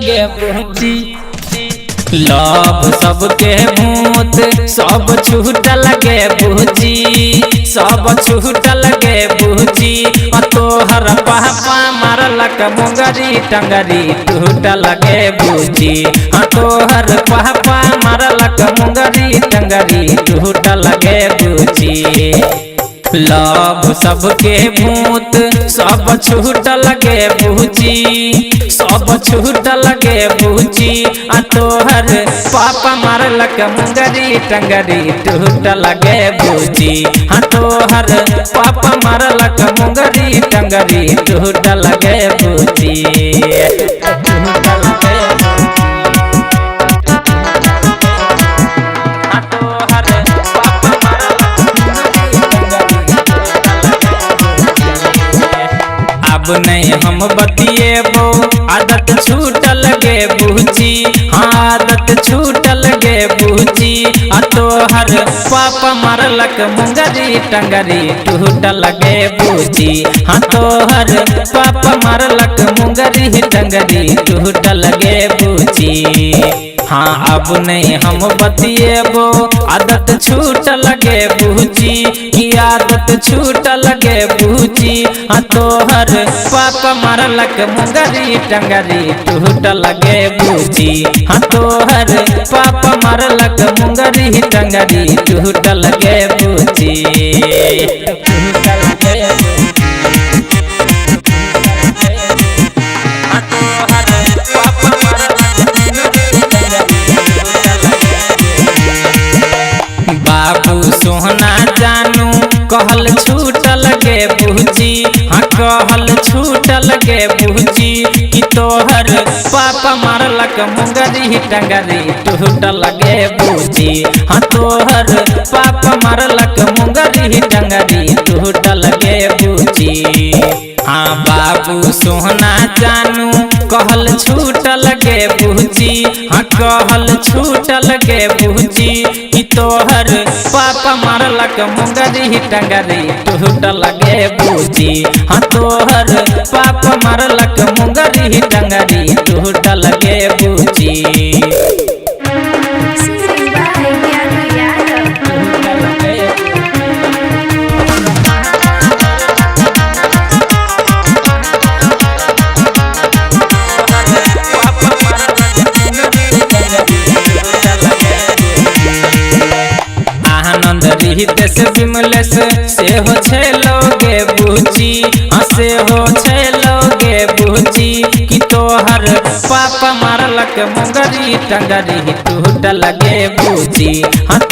लगे बुझी लव सबके भूत सब छूट लगे बुझी सब छूट लगे बुझी तोहर पापा मारलक मुंगरी टंगरी टूट लगे बुझी तोहर पापा मारलक मुंगरी टंगरी टूट लगे बुझी लव सबके भूत सब छूट लगे बुझी सब छूट लगे बुझी तोहर पापा मारलक मुंगरी टंगरी टूट लगे बुझी तोहर पापा मारलक मुंगरी टंगरी टूट लगे बुझी अब नहीं हम बतिएबो आदत छूट लगे बुझी आदत छूट लगे बुझी तोहर पापा मारलक मुंगरी टंगरी टूट लगे बुझी तोहर पापा मारलक मुंगरी टंगरी टूट लगे बुझी अब नहीं हम बतिएबो आदत छूट लगे बुझी की आदत छूट लगे बुझी तोहर पापा मारलक मुंगरी टंगरी टूट लगे बुझी तोहर पापा मारलक मुंगरी टंगरी टूट लगे बुझी बाबू सोहना जानू कहल छूट लगे बुझी कहल छूट लगे बुझी कि तोहर पापा मारलक मुंगरी टंगरी टूट लगे बुझी तोहर पापा मारलक मुंगरी टंगरी टूट लगे बुझी बाबू सोहना जानू कहल छूट लगे बुझी कहल छूट लगे बुझी कि तोहर पापा मारलक मुंगरी टंगरी टूट लगे बुझी तोहर पापा मारलक मुंगरी टंगरी टूट लगे बुझी रितेश विमलेश से हो छलोगे बुझी से हो छलोगे बुझी कि तोहर पापा मारलक मुंगरी टंगरी टूट लगे बुझी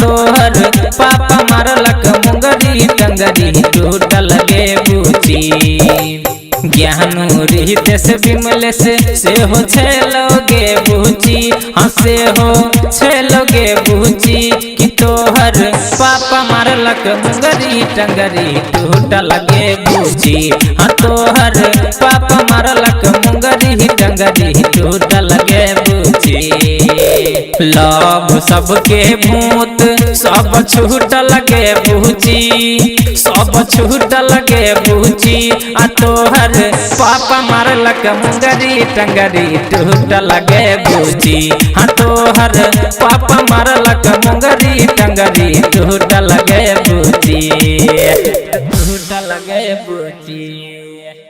तोहर पापा मारलक मुंगरी टंगरी टूट लगे बुझी ज्ञानू रितेश विमलेश से हो छलोगे बुझी से हो छलोगे बुझी कि तोहर पापा मारलक मुंगरी टंगरी टूट लगे बुझी तोहर पापा मारलक मुंगरी टंगरी टूट लगे बुझी लव सबके भूत सब छूट लगे बुझी सब छूट लगे बुझी तोहर पापा मारलक मुंगरी टंगरी टूट लगे बुझी तोहर पापा मारलक मुंगरी टंगरी टूट लगे बुझी टूट लगे बुझी।